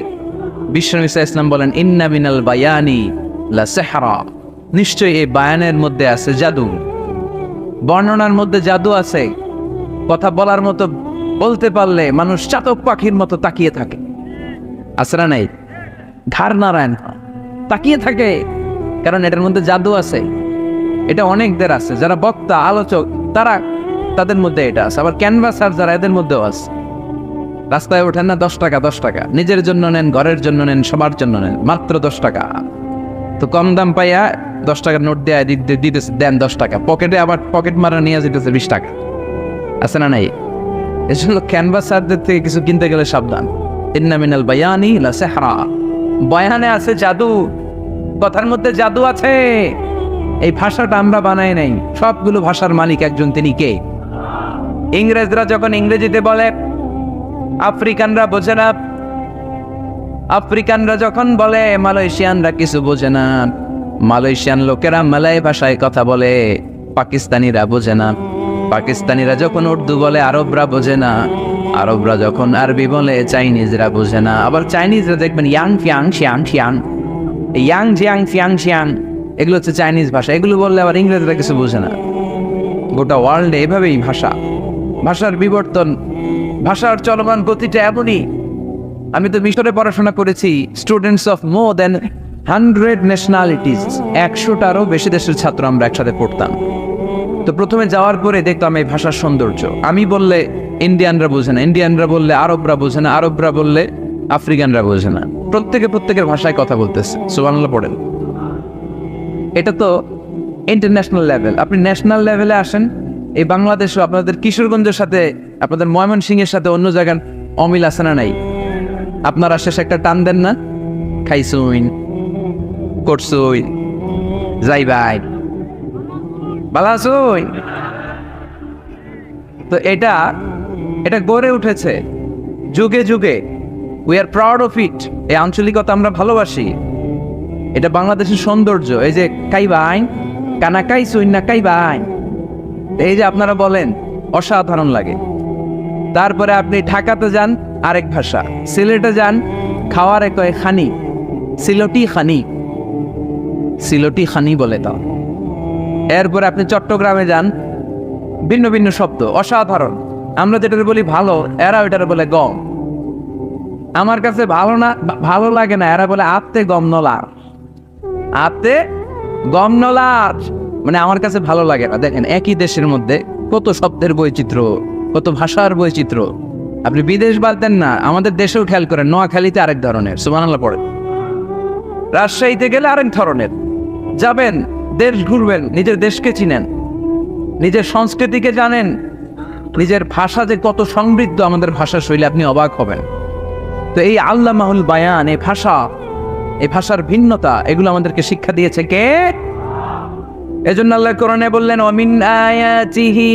বিষ্ণু ঈসা ইসলাম বলেন, ইন্না মিনাল বায়ানি লা সিহরা, নিশ্চয়ই এই বায়ানের মধ্যে আছে জাদু, বর্ণনার মধ্যে জাদু আছে। কথা বলার মতো, বলতে পারলে মানুষ চাতক পাখির মতো তাকিয়ে থাকে। আছে না নাই? ঘাড় নারায়ণ তাকিয়ে থাকে, কারণ এটার মধ্যে জাদু আছে। এটা অনেকদের আছে, যারা বক্তা আলোচক, তাদের মধ্যে এটা আছে। আবার ক্যানভাসার যারা, এদের মধ্যেও আছে। রাস্তায় ওঠেন না, 10 টাকা 10 টাকা, নিজের জন্য নেন, ঘরের জন্য নেন, সবার জন্য নেন, মাত্র 10 টাকা। তো কম দাম পাইয়া 10 টাকার নোট দেয় দিতেছে, দেন 10 টাকা, পকেটে আবার পকেট মারা নিয়ে যেতেছে 20 টাকা। আছে না নাই? এই জন্য ক্যানভাসারদের থেকে কিছু কিনতে গেলে সাবধান। ইন্না মিনাল বায়ানি লা সিহরা, বয়ানে আছে জাদু, কথার মধ্যে জাদু আছে। এই ভাষাটা আমরা বানাই নাই, সবগুলো ভাষার মালিক একজন, তিনি কে? ইংরেজরা যখন ইংরেজিতে বলে, আফ্রিকানরা বোঝে না। আফ্রিকানরা যখন বলে, মালয়েশিয়ানরা কিছু বোঝে না। মালয়েশিয়ান লোকেরা মালয় ভাষায় কথা বলে, পাকিস্তানিরা বোঝে না। পাকিস্তানিরা যখন উর্দু বলে, আরবরা বোঝে না। আরবরা যখন আরবি বলে, চাইনিজরা বোঝে না। আবার চাইনিজরা দেখবেন ইয়াং ফিয়াং শিয়াং শিয়াং, ইয়াং জিয়াং ফিয়াং শিয়াং, এগুলো হচ্ছে চাইনিজ ভাষা। এগুলো বললে আবার ইংরেজরা কিছু বোঝে না। গোটা ওয়ার্ল্ডে এভাবেই ভাষার বিবর্তন, ভাষার চলমান গতিটা এমনই। আমি তো মিশরে পড়াশোনা করেছি। Students of more than 100 nationalities, 100টারও বেশি দেশের ছাত্র আমরা একসাথে পড়তাম। তো প্রথমে যাওয়ার পরে দেখতাম এই ভাষার সৌন্দর্য। আমি বললে ইন্ডিয়ানরা বোঝে না, ইন্ডিয়ানরা বললে আরবরা বোঝে না, আরবরা বললে আফ্রিকানরা বোঝে না। প্রত্যেকের ভাষায় কথা বলতেছে। সুবহানাল্লাহ পড়েন। এটা তো ইন্টারন্যাশনাল লেভেল। আপনি ন্যাশনাল লেভেলে আসেন, এই বাংলাদেশও আপনাদের কিশোরগঞ্জের সাথে, আপনাদের ময়মনসিংহের সাথে অন্য জায়গার অমিল আছে না নাই? আপনারা শেষে একটা টান দেন না, খাইছুইন, করছুই, যাই ভাই, ভালো আছুই। তো এটা গড়ে উঠেছে যুগে যুগে। We are proud of it. এই আঞ্চলিকতা আমরা ভালোবাসি। এটা বাংলাদেশের সৌন্দর্য। এই যে কাইবাইন, কানা কাইছুইন না কাইবাইন, এই যে আপনারা বলেন, অসাধারণ লাগে। তারপরে আপনি ঢাকাতে যান, আরেক ভাষা। সিলেটে যান, খাওয়ারে কয় খানি, সিলটি খানি, সিলটি খানি বলে তাও। এরপরে আপনি চট্টগ্রামে যান, ভিন্ন ভিন্ন শব্দ, অসাধারণ। আমরা যেটা বলি ভালো, এরা ওইটার বলে গম। আমার কাছে ভালো লাগে না, এরা বলে আত্তে গম নলা, আত্তে গমনলার মানে আমার কাছে ভালো লাগে না। দেখেন একই দেশের মধ্যে কত শব্দের বৈচিত্র্য, কত ভাষার বৈচিত্র্য। আপনি বিদেশ বাদ দেন না, আমাদের দেশেও খেয়াল করেন, নোয়াখালীতে আরেক ধরনের, সুবহানাল্লাহ পড়ে, রাজশাহীতে গেলে আরেক ধরনের। যাবেন, দেশ ঘুরবেন, নিজের দেশকে চিনেন, নিজের সংস্কৃতিকে জানেন, নিজের ভাষা যে কত সমৃদ্ধ, আমাদের ভাষা শৈলী, আপনি অবাক হবেন। তো এই আল্লামাহুল বায়ান, এই ভাষার ভিন্নতা, এগুলো আমাদেরকে শিক্ষা দিয়েছে কে? এজন্য আল্লাহ কোরআনে বললেন, ওয়ামিন আয়াতিহি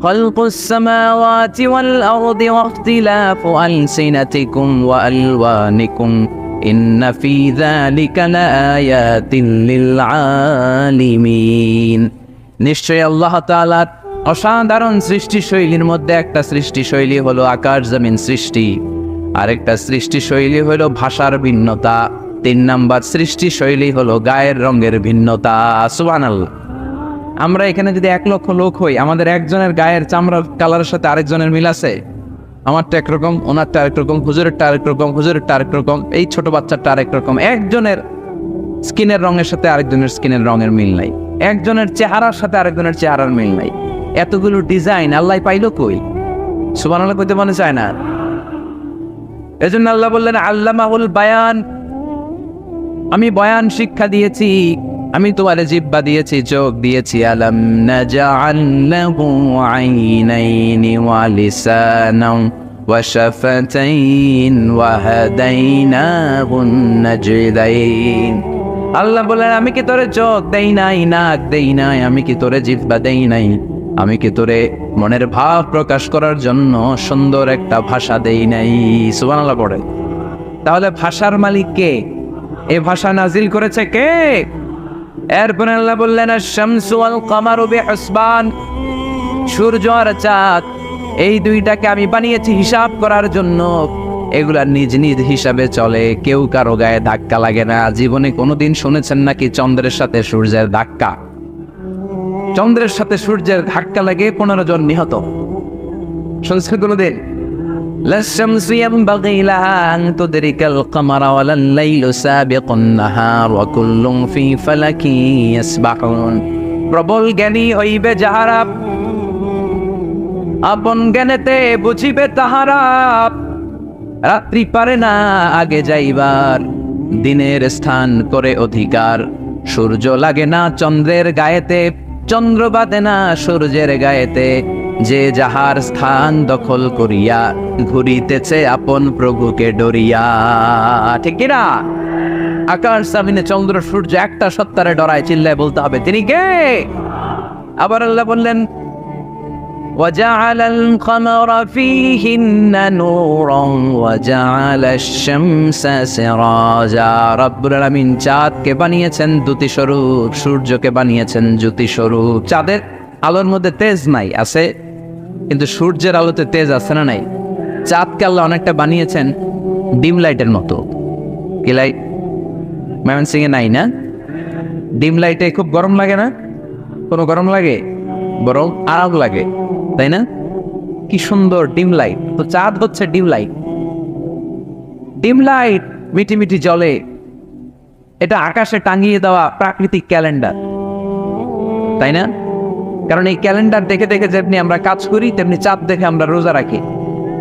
খালকুস সামাওয়াতি ওয়াল আরদি ওয়াখতিলাফু আলসিনাতিকুম ওয়া আলওয়ানিকুম ইন্না ফি যালিকা লাআয়াতিন লিল আলিমিন। নিশ্চয়ই আল্লাহ তাআলার অসাধারণ সৃষ্টিশৈলীর মধ্যে একটা সৃষ্টিশৈলী হলো আকাশ জমিন সৃষ্টি, আরেকটা সৃষ্টিশৈলী হলো ভাষার ভিন্নতা, 3 নাম্বার সৃষ্টিশৈলী হলো গায়ের রঙের ভিন্নতা। সুবহানাল্লাহ। আমরা এখানে যদি 1 লক্ষ লোক হই, আমাদের একজনের গায়ের চামড়ার কালারের সাথে আরেকজনের মিল আছে? আমারটা একরকম, ওনারটা আরেক রকম, হুজুরেরটা আরেক রকম, হুজুরেরটা আরেক রকম, এই ছোট বাচ্চাটা আরেক রকম। একজনের স্কিনের রঙের সাথে আরেকজনের স্কিনের রঙের মিল নাই, একজনের চেহারার সাথে আরেকজনের চেহারার মিল নাই। এতগুলো ডিজাইন আল্লাহ পাইলো কই? সুবহানাল্লাহ কইতে মনে চায় না। এজন্য আল্লাহ বললেন আল্লামাহুল বায়ান, আমি বয়ান শিক্ষা দিয়েছি, আমি তোমার জিহ্বা দিয়েছি, চোখ দিয়েছি। আলাম নাজআল লাহু আইনাইনি ওয়া লিসানান ওয়া শাফাতাইন ওয়া হাদাইনাহুন নাজদাইন। আল্লাহ বলেন, আমি কি তোরে চোখ দেই নাই, নাক দেই নাই, আমি কি তোরে জিহ্বা দেই নাই, আমি কি তোরে মনের ভাব প্রকাশ করার জন্য সুন্দর একটা ভাষা দেই নাই? সুবহানাল্লাহ পড়ে। তাহলে ভাষার মালিক কে? এই ভাষা নাজিল করেছে কে? এরপর আল্লাহ বললেন, আশ-শামসু ওয়াল কামারু বিহুসবান, সূর্য আর চাঁদ, এই দুইটাকে আমি বানিয়েছি হিসাব করার জন্য। এগুলা নিজ নিজ হিসাবে চলে, কেউ কারো গায়ে ধাক্কা লাগে না। জীবনে কোনোদিন শুনেছেন নাকি চন্দ্রের সাথে সূর্যের ধাক্কা? চন্দ্রের সাথে সূর্যের ধাক্কা লাগে 15 জন নিহত, শুনছেন কোনোদিন? লাশ-শামসু ইয়ানবাগি লাহা আন তুদরিকাল কামারা ওয়ালাল লাইলু সাবিকুন নাহার ওয়া কুল্লুন ফি ফালাকিন ইয়াসবাহুন। প্রবল জ্ঞানী হইবে যাহারা, আপন জ্ঞানেতে বুঝিবে তাহারা। রাত্রি পারে না আগে যাইবার, দিনের স্থান করে অধিকার। সূর্য লাগে না চন্দ্রের গায়েতে, চন্দ্র বাঁধে না সূর্যের গায়েতে। যে যাহার স্থান দখল করিয়া, ঘুরিতেছে আপন প্রভুকে ডরিয়া। ঠিক কিনা? আকাশ জমিনে চন্দ্র সূর্য একটা সত্তারে ডরায়, চিল্লায় বলতে হবে তিনি কে? আবার আল্লাহ বললেন, وَجَعَلَ الْقَمَرَ فِيهِنَّ نُورًا وَجَعَلَ الشَّمْسَ سِرَاجًا। রব্বুল আলামিন চাঁদকে বানিয়েছেন দ্যুতি স্বরূপ, সূর্যকে বানিয়েছেন জ্যোতি স্বরূপ। চাঁদের আলোর মধ্যে তেজ নাই, আছে, কিন্তু সূর্যের আলোতে তেজ আছে না নাই? চাঁদকে আল্লাহ অনেকটা বানিয়েছেন ডিম লাইটের মতো। কি লাইট? ময়মনসিং এ নাই না? ডিম লাইটে খুব গরম লাগে না? কোনো গরম লাগে? বরং আরাম লাগে, তাই না? কি সুন্দর ডিম লাইট। তো চাঁদ হচ্ছে ডিম লাইট। ডিম লাইট মিটি মিটি জ্বলে, এটা আকাশে টাঙিয়ে দেওয়া প্রাকৃতিক ক্যালেন্ডার, তাই না? কারণ এই ক্যালেন্ডার দেখে দেখে যেমনি আমরা কাজ করি, তেমনি চাঁদ দেখে আমরা রোজা রাখি,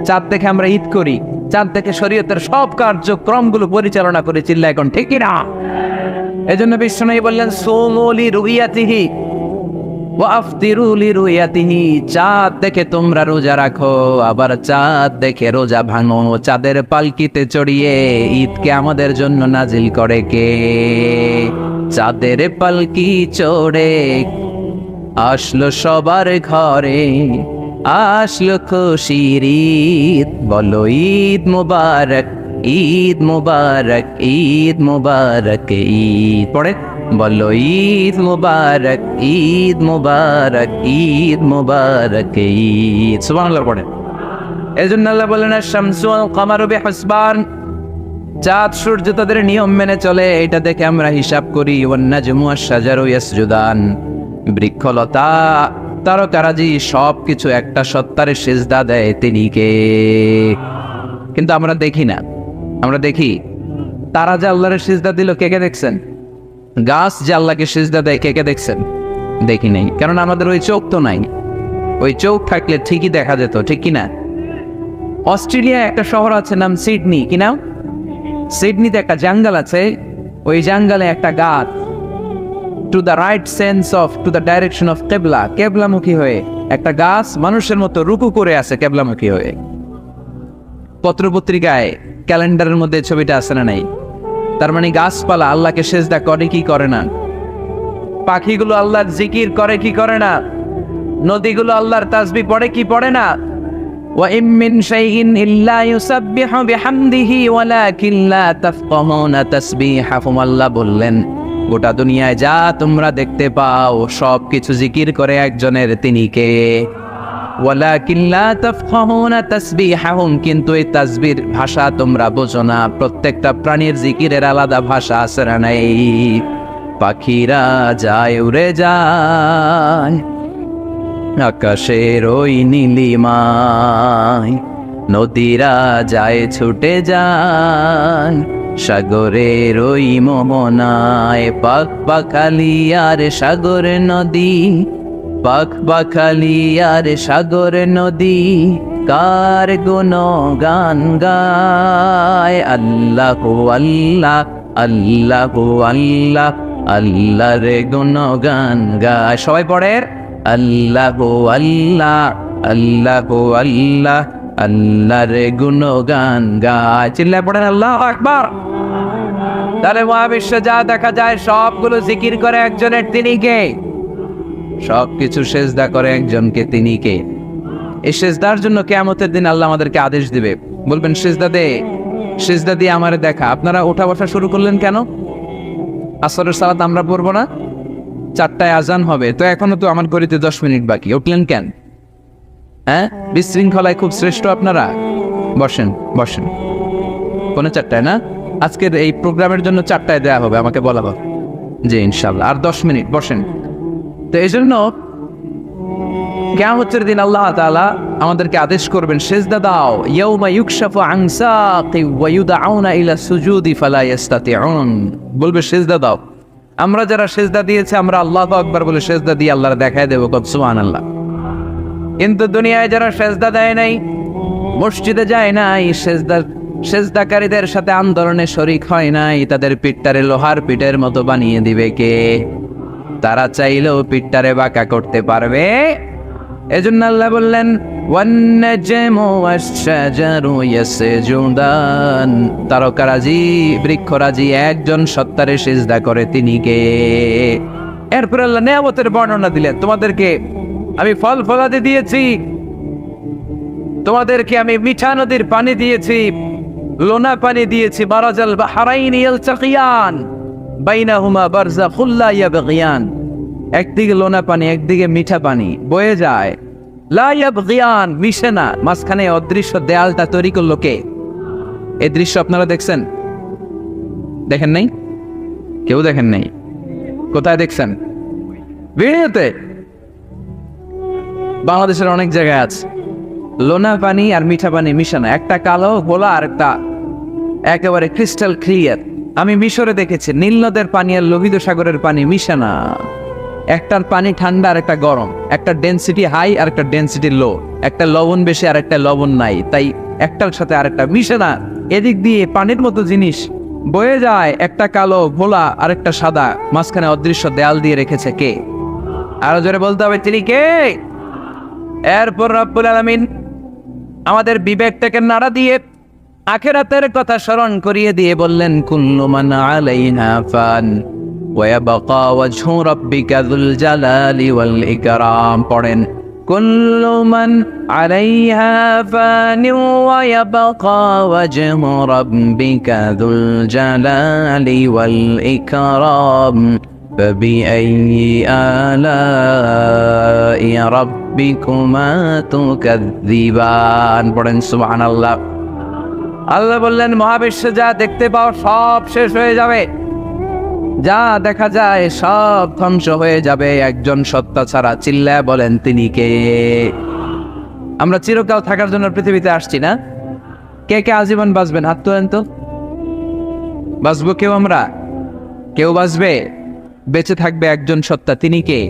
চাঁদ দেখে আমরা ঈদ করি, চাঁদ দেখে শরীয়তের সব কার্যক্রমগুলো পরিচালনা করে। চিল্লা এখন ঠিক না? এজন্য বিশ্বনবী বললেন, সুমু লিরুইয়াতিহি ওয়া আফতিরু লিরুইয়াতিহি। চাঁদ দেখে তোমরা রোজা রাখো, আবার চাঁদ দেখে রোজা ভাঙো। চাঁদের পালকিতে চড়িয়ে ঈদকে আমাদের জন্য নাজিল করে কে? চাঁদের পালকি চড়ে আসলো সবার ঘরে, আসলো খুশির ঈদ, বলো ঈদ মুবারক, ঈদ মুবারক, ঈদ মুবারক, ঈদ পড়ে বলো ঈদ মুবারক, ঈদ মুবারক, ঈদ মুবারক, ঈদ। সুবহানাল্লাহ পড়ে। এজন্য আল্লাহ বলেন, আশ-শামসু ওয়াল কামারু বিহুসবান, চাঁদ সূর্য তাদের নিয়ম মেনে চলে, এটা দেখে আমরা হিসাব করি। ওয়ান নাজমু ওয়াশ-শাজারু ইয়াসজুদান, বৃক্ষলতা তারকারাজি সবকিছু একটা সত্তারে সিজদা দেয়, তিনি কে? কিন্তু আমরা দেখি না। আমরা দেখি তারা যে আল্লাহর সিজদা দিল, কে কে দেখছেন? গাছ যে আল্লাহকে সিজদা দেয়, কে কে দেখছেন? দেখি নাই, কারণ আমাদের ওই চোখ তো নাই। ওই চোখ থাকলে ঠিকই দেখা যেত, ঠিক কিনা? অস্ট্রেলিয়ায় একটা শহর আছে নাম সিডনি, কি নাম? সিডনিতে একটা জঙ্গল আছে, ওই জঙ্গলে একটা গাছ to the right sense of to the direction of কেবলা, কেবলামুখী হয়ে একটা গাছ মানুষের মতো রুকু করে আছে কেবলামুখী হয়ে। পত্রপত্রিকায় ক্যালেন্ডারের মধ্যে ছবিটা আছে না নাই? তার মানে গাছপালা আল্লাহকে সেজদা করে কি করে না? পাখিগুলো আল্লাহর জিকির করে কি করে না? নদীগুলো আল্লাহর তাসবিহ পড়ে কি পড়ে না? ওয়া ইম মিন শাইইন ইল্লা ইউসাব্বিহু বিহামদিহি ওয়ালাকিন লা তাফকাহুনা তাসবিহাহুম। আল্লাহ বললেন, গোটা দুনিয়ায় যা তোমরা দেখতে পাও সব কিছু জিকির করে একজনের, তিনি কে? ওয়ালাকিন লা তাফকাহুনা তাসবিহাহুম, কিন্তু এই তাসবির ভাষা তোমরা বোঝো না। প্রত্যেকটা প্রাণীর জিকিরের আলাদা ভাষা আছে না নাই? পাখিরা যায় উড়ে যায় আকাশের ওই নীলিমায়, নদীরা যায় ছুটে যায় সাগরের ওই মোহনায়। পাখ পাখালি আর সাগর নদী, পাখ পাখালি আর সাগর নদী, কার গুণগান গায়। আল্লাহু আল্লাহ, আল্লাহু আল্লাহ, আল্লাহর গুণগান গায়। সবাই পড়ে আল্লাহু আল্লাহ, আল্লাহু আল্লাহ, আল্লাহর গুণগান গায়। চিল্লায় পড়েন আল্লাহু আকবার। তাহলে মহাবিশ্বে যা দেখা যায় সবগুলো জিকির করে একজনের, তিনি কে? সবকিছু সেজদা করে একজনকে, তিনি কে? এই সেজদার জন্য কিয়ামতের দিন আল্লাহ আমাদেরকে আদেশ দিবে, বলবেন সেজদা দে, সেজদা দিয়ে আমারে দেখা। আপনারা ওঠা বসা শুরু করলেন কেন? আসরের সালাত আমরা পড়বো না? 4টায় আজান হবে, তো এখনো তো আমার ঘড়িতে 10 মিনিট বাকি, উঠলেন কেন? হ্যাঁ, বিশৃঙ্খলায় খুব শ্রেষ্ঠ আপনারা। বসেন বসেন, পৌনে 4টায় না? আজকের এই প্রোগ্রামের জন্য 4টায় দেয়া হবে, আমাকে বলা হবে যে ইনশাল্লাহ আর 10 মিনিট বসেন। তো এই জন্য কিয়ামতের দিন আল্লাহ তাআলা আমাদেরকে আদেশ করবেন সেজদা দাও। ইয়াউমা ইউকশাফু আন সাকি ওয়া ইউদআউনা ইলা সুজুদি ফালা ইস্তাতিউন, বলবে সেজদা দাও। আমরা যারা সেজদা দিয়েছে আমরা আল্লাহু আকবার বলে সেজদা দিয়ে আল্লাহর দেখায় দেব, কত সুবহানাল্লাহ। কিন্তু দুনিয়ায় যারা সেজদা দেয় নাই, মসজিদে যায় নাই, সেজদাকারীদের সাথে আন্দোলনে শরীক হয় নাই, তাদের পিঠটারে লোহার পিঠের মতো বানিয়ে দিবে কে? তারা চাইলেও পিঠটারে বাঁকা করতে পারবে? এজন্য আল্লাহ বললেন ওয়ান-নাজমু ওয়াশ-শাজারু ইয়াসজুদান, তারকারাজি বৃক্ষরাজি একজন সত্তারে সিজদা করে, তিনি কে? এরপর আল্লাহ নিয়ামতের বর্ণনা দিলেন, তোমাদেরকে আমি ফল ফলাদি দিয়েছি, তোমাদেরকে আমি মিঠা নদীর পানি দিয়েছি, লোনা পানি দিয়েছি, মারাজাল বাহরাইন ইয়ালতাকিয়ান বাইনাহুমা বারযাখুল লা ইয়াবগিয়ান, একদিকে লোনা পানি একদিকে মিঠা পানি বয়ে যায়, লা ইয়াবগিয়ান, মিশে না, মাঝখানে অদৃশ্য দেয়ালটা তৈরি করলো কে? এই দৃশ্য আপনারা দেখছেন? দেখেন নাই? কেউ দেখেন নাই? কোথায় দেখছেন? ভিডিওতে। বাংলাদেশের অনেক জায়গায় আছে লোনা পানি আর মিঠা পানি মিশানো, একটা কালো গোলা আর একটা একেবারে ক্রিস্টাল ক্লিয়ার। আমি মিশরে দেখেছি নীল নদের পানি আর লোহিত সাগরের পানি মিশানা, একটার পানি ঠান্ডা আর একটা গরম, একটা ডেনসিটি হাই আর একটা ডেনসিটি লো, একটা লবণ বেশি আর একটা লবণ নাই, তাই একটার সাথে আর একটা মিশে না। এদিক দিয়ে পানির মতো জিনিস বয়ে যায়, একটা কালো ঘোলা আর একটা সাদা, মাঝখানে অদৃশ্য দেয়াল দিয়ে রেখেছে কে? আরো জোরে বলতে হবে, তিনি কে? এরপর রব্বুল আলামিন আমাদের বিবেকটাকে নাড়া দিয়ে আখিরাতের কথা স্মরণ করিয়ে দিয়ে বললেন কুল্লু মান আলাইহা ফান ওয়া ইয়াবকা ওয়াজহু রাব্বিকা যুল জালালি ওয়াল ইকরাম। পড়েন কুল্লু মান আলাইহা ফান ওয়া ইয়াবকা ওয়াজহু রাব্বিকা যুল জালালি ওয়াল ইকরাম ফাবিআইয়ি আলাই রাব্বিকুমা তুকাযযিবান। পড়েন সুবহানাল্লাহ। আল্লাহ বললেন মহাবিশ্বে যা দেখতে পাও সব শেষ হয়ে যাবে, যা দেখা যায় সব ধ্বংস হয়ে যাবে একজন সত্তা ছাড়া। চিল্লায় বলেন তিনি কে? আমরা চিরকাল থাকার জন্য পৃথিবীতে আসছি না? কে কে আজীবন বাঁচবেন? হাত তোলেন তো। বাঁচবো কেউ? আমরা কেউ বাঁচবে? বেঁচে থাকবে একজন সত্তা, তিনি কে?